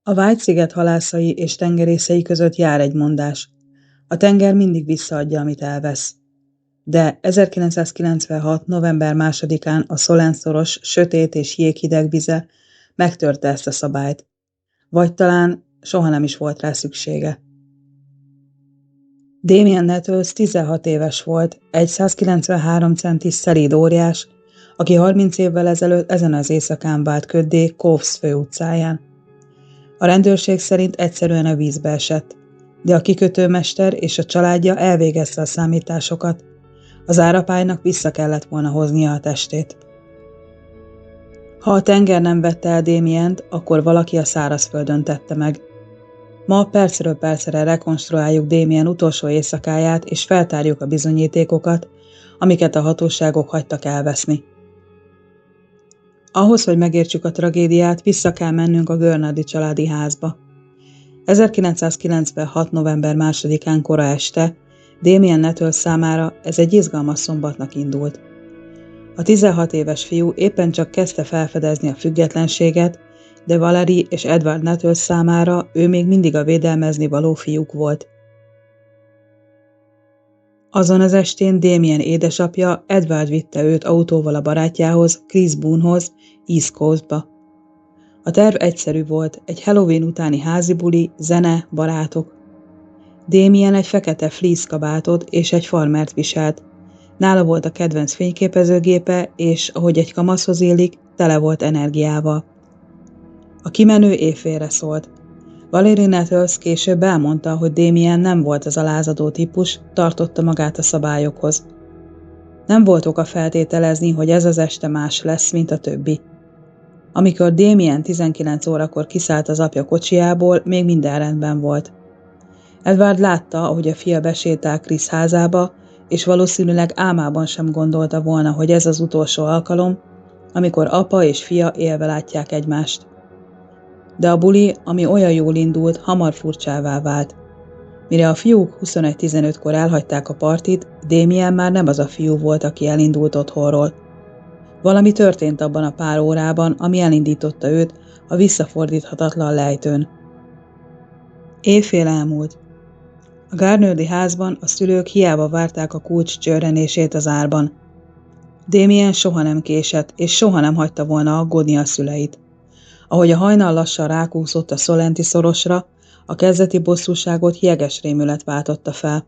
A White-sziget halászai és tengerészei között jár egy mondás: a tenger mindig visszaadja, amit elvesz. De 1996. november 2-án a Solent-szoros sötét és jéghideg vize megtörte ezt a szabályt. Vagy talán soha nem is volt rá szüksége. Damien Nettles 16 éves volt, egy 193 centis szelíd óriás, aki 30 évvel ezelőtt ezen az éjszakán vált köddé Coves főutcáján. A rendőrség szerint egyszerűen a vízbe esett, de a kikötőmester és a családja elvégezte a számításokat. Az árapálynak vissza kellett volna hoznia a testét. Ha a tenger nem vette el Damient, akkor valaki a szárazföldön tette meg. Ma percről percre rekonstruáljuk Damien utolsó éjszakáját, és feltárjuk a bizonyítékokat, amiket a hatóságok hagytak elveszni. Ahhoz, hogy megértsük a tragédiát, vissza kell mennünk a Gurnardi családi házba. 1996. november 2-án kora este Damien Nettles számára ez egy izgalmas szombatnak indult. A 16 éves fiú éppen csak kezdte felfedezni a függetlenséget, de Valerie és Edward Nettles számára ő még mindig a védelmezni való fiúk volt. Azon az estén Damien édesapja Edward vitte őt autóval a barátjához, Chris Boonehoz, East Coastba. A terv egyszerű volt, egy Halloween utáni házi buli, zene, barátok. Damien egy fekete fleece kabátot és egy farmert viselt. Nála volt a kedvenc fényképezőgépe, és, ahogy egy kamaszhoz illik, tele volt energiával. A kimenő éjfélre szólt. Valerie Nettles később elmondta, hogy Damien nem volt az a lázadó típus, tartotta magát a szabályokhoz. Nem volt oka feltételezni, hogy ez az este más lesz, mint a többi. Amikor Damien 19 órakor kiszállt az apja kocsijából, még minden rendben volt. Edward látta, ahogy a fia besétál Chris házába, és valószínűleg álmában sem gondolta volna, hogy ez az utolsó alkalom, amikor apa és fia élve látják egymást. De a buli, ami olyan jól indult, hamar furcsává vált. Mire a fiúk 21:15-kor elhagyták a partit, Damien már nem az a fiú volt, aki elindult otthonról. Valami történt abban a pár órában, ami elindította őt a visszafordíthatatlan lejtőn. Éjfél elmúlt. A Gurnardi házban a szülők hiába várták a kulcs csörrenését az árban. Damien soha nem késett, és soha nem hagyta volna aggódni a szüleit. Ahogy a hajnal lassan rákúszott a Solenti szorosra, a kezdeti bosszúságot jeges rémület váltotta fel.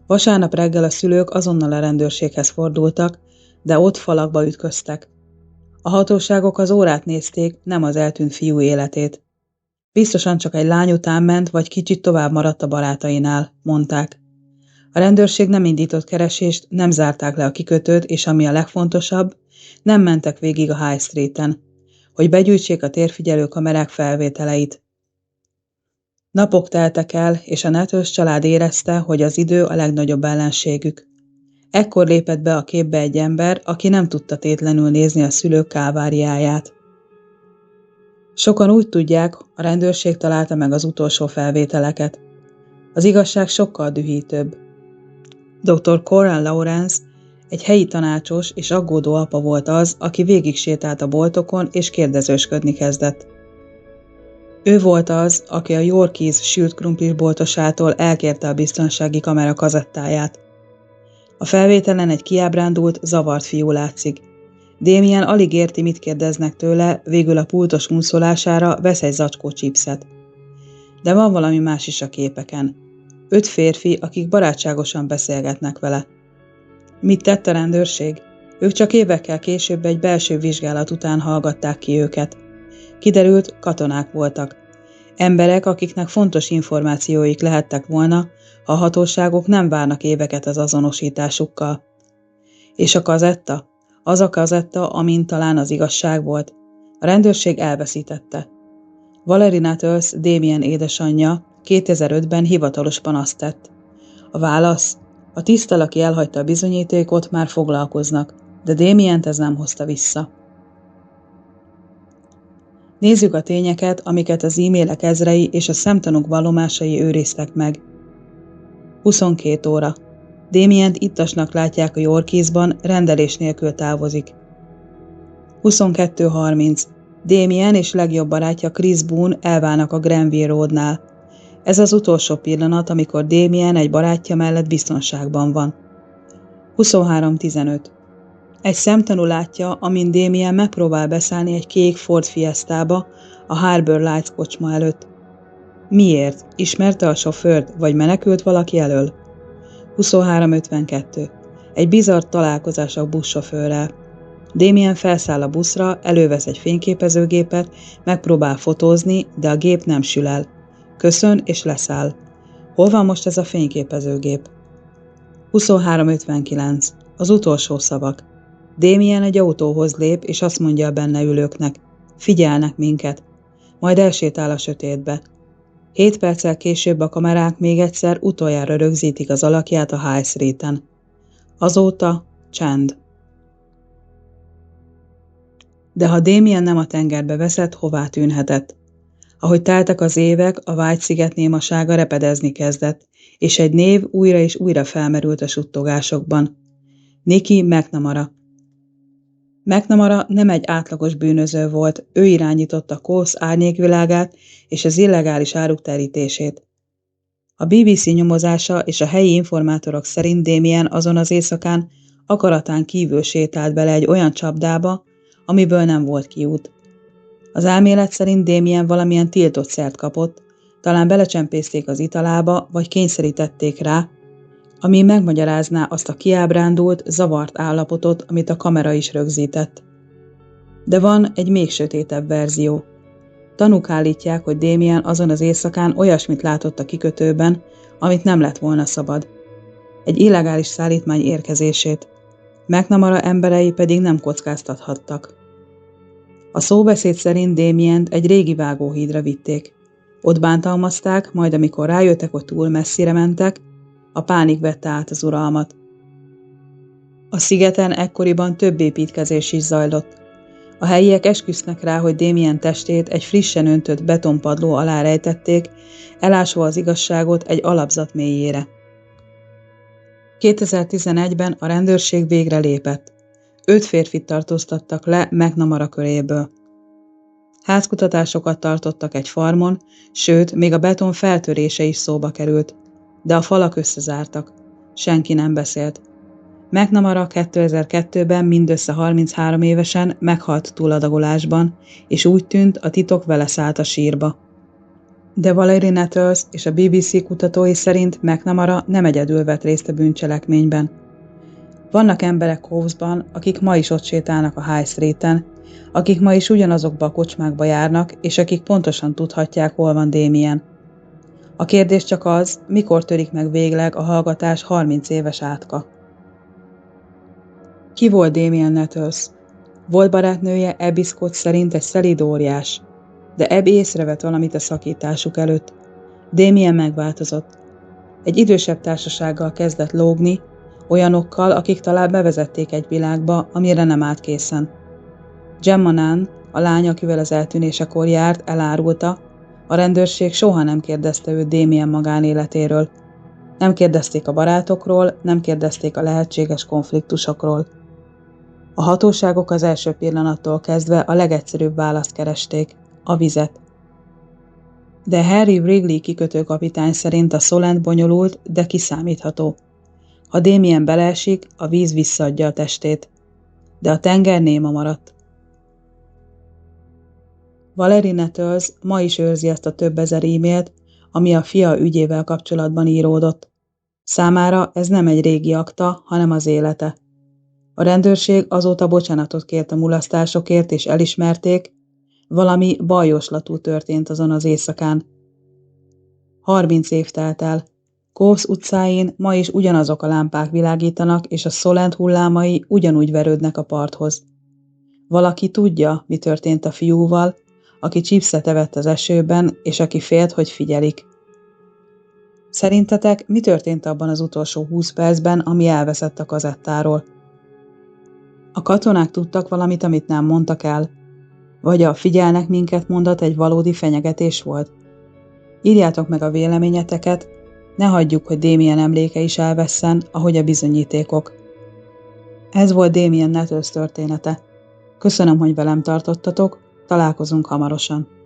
Vasárnap reggel a szülők azonnal a rendőrséghez fordultak, de ott falakba ütköztek. A hatóságok az órát nézték, nem az eltűnt fiú életét. Biztosan csak egy lány után ment, vagy kicsit tovább maradt a barátainál, mondták. A rendőrség nem indított keresést, nem zárták le a kikötőt, és ami a legfontosabb, nem mentek végig a High Streeten, hogy begyűjtsék a térfigyelő kamerák felvételeit. Napok teltek el, és a Nettles család érezte, hogy az idő a legnagyobb ellenségük. Ekkor lépett be a képbe egy ember, aki nem tudta tétlenül nézni a szülők káváriáját. Sokan úgy tudják, a rendőrség találta meg az utolsó felvételeket. Az igazság sokkal dühítőbb. Dr. Coral Lawrence, egy helyi tanácsos és aggódó apa volt az, aki végig sétált a boltokon és kérdezősködni kezdett. Ő volt az, aki a Yorkies sült krumplis boltosától elkérte a biztonsági kamera kazettáját. A felvételen egy kiábrándult, zavart fiú látszik. Damien alig érti, mit kérdeznek tőle, végül a pultos unszolására vesz egy zacskó chipset. De van valami más is a képeken. 5 férfi, akik barátságosan beszélgetnek vele. Mit tett a rendőrség? Ők csak évekkel később egy belső vizsgálat után hallgatták ki őket. Kiderült, katonák voltak. Emberek, akiknek fontos információik lehettek volna, ha a hatóságok nem várnak éveket az azonosításukkal. És a kazetta? Az a kazetta, amin talán az igazság volt. A rendőrség elveszítette. Valerie Nettles, Damien édesanyja 2005-ben hivatalos panaszt tett. A válasz? A tisztel, aki elhagyta a bizonyítékot, már foglalkoznak, de Damient ez nem hozta vissza. Nézzük a tényeket, amiket az e-mailek ezrei és a szemtanúk vallomásai őriztek meg. 22 óra. Damient ittasnak látják a Yorkiesban, rendelés nélkül távozik. 22:30. Damien és legjobb barátja Chris Boone elválnak a Granville Roadnál. Ez az utolsó pillanat, amikor Damien egy barátja mellett biztonságban van. 23:15. Egy szemtanú látja, amint Damien megpróbál beszállni egy kék Ford Fiestába a Harbour Lights kocsma előtt. Miért? Ismerte a sofőrt, vagy menekült valaki elől? 23:52. Egy bizarr találkozás a buszsofőrrel. Damien felszáll a buszra, elővesz egy fényképezőgépet, megpróbál fotózni, de a gép nem sül el. Köszön és leszáll. Hol van most ez a fényképezőgép? 23:59. Az utolsó szavak. Damien egy autóhoz lép, és azt mondja a benne ülőknek: figyelnek minket. Majd elsétál a sötétbe. 7 perccel később a kamerák még egyszer utoljára rögzítik az alakját a High Streeten. Azóta csend. De ha Damien nem a tengerbe veszett, hová tűnhetett? Ahogy teltek az évek, a White-sziget némasága repedezni kezdett, és egy név újra és újra felmerült a suttogásokban. Nicky McNamara. McNamara nem egy átlagos bűnöző volt, ő irányította Coles árnyékvilágát és az illegális áruk terítését. A BBC nyomozása és a helyi informátorok szerint Damien azon az éjszakán akaratán kívül sétált bele egy olyan csapdába, amiből nem volt kiút. Az elmélet szerint Damien valamilyen tiltott szert kapott, talán belecsempészték az italába, vagy kényszerítették rá, ami megmagyarázná azt a kiábrándult, zavart állapotot, amit a kamera is rögzített. De van egy még sötétebb verzió. Tanúk állítják, hogy Damien azon az éjszakán olyasmit látott a kikötőben, amit nem lett volna szabad. Egy illegális szállítmány érkezését. McNamara emberei pedig nem kockáztathattak. A szóbeszéd szerint Damient egy régi vágóhídra vitték. Ott bántalmazták, majd amikor rájöttek, hogy túl messzire mentek, a pánik vette át az uralmat. A szigeten ekkoriban több építkezés is zajlott. A helyiek esküsznek rá, hogy Damien testét egy frissen öntött betonpadló alá rejtették, elásva az igazságot egy alapzat mélyére. 2011-ben a rendőrség végre lépett. 5 férfit tartóztattak le McNamara köréből. Házkutatásokat tartottak egy farmon, sőt, még a beton feltörése is szóba került. De a falak összezártak. Senki nem beszélt. McNamara 2002-ben mindössze 33 évesen meghalt túladagolásban, és úgy tűnt, a titok vele szállt a sírba. De Valerie Nettles és a BBC kutatói szerint McNamara nem egyedül vett részt a bűncselekményben. Vannak emberek Cowesban, akik ma is ott sétálnak a High Streeten, akik ma is ugyanazokba a kocsmákba járnak, és akik pontosan tudhatják, hol van Damien. A kérdés csak az, mikor törik meg végleg a hallgatás 30 éves átka. Ki volt Damien Nettles? Volt barátnője Abby Scott szerint egy szelíd óriás, de Abby észrevett valamit a szakításuk előtt. Damien megváltozott. Egy idősebb társasággal kezdett lógni, olyanokkal, akik talán bevezették egy világba, amire nem állt készen. Gemma Nunn, a lány, akivel az eltűnésekor járt, elárulta, a rendőrség soha nem kérdezte őt Damien magánéletéről. Nem kérdezték a barátokról, nem kérdezték a lehetséges konfliktusokról. A hatóságok az első pillanattól kezdve a legegyszerűbb választ keresték, a vizet. De Harry Wrigley kikötőkapitány szerint a Solent bonyolult, de kiszámítható. Ha Damien beleesik, a víz visszaadja a testét. De a tenger néma maradt. Valerie Nettles ma is őrzi ezt a több ezer e-mailt, ami a fia ügyével kapcsolatban íródott. Számára ez nem egy régi akta, hanem az élete. A rendőrség azóta bocsánatot kért a mulasztásokért, és elismerték, valami bajoslatú történt azon az éjszakán. 30 év telt el. Cowes utcáin ma is ugyanazok a lámpák világítanak, és a Solent hullámai ugyanúgy verődnek a parthoz. Valaki tudja, mi történt a fiúval, aki chipset evett az esőben, és aki félt, hogy figyelik. Szerintetek mi történt abban az utolsó 20 percben, ami elveszett a kazettáról? A katonák tudtak valamit, amit nem mondtak el? Vagy a figyelnek minket mondat egy valódi fenyegetés volt? Írjátok meg a véleményeteket, ne hagyjuk, hogy Damien emléke is elvesszen, ahogy a bizonyítékok. Ez volt Damien Nettles története. Köszönöm, hogy velem tartottatok, Találkozunk hamarosan.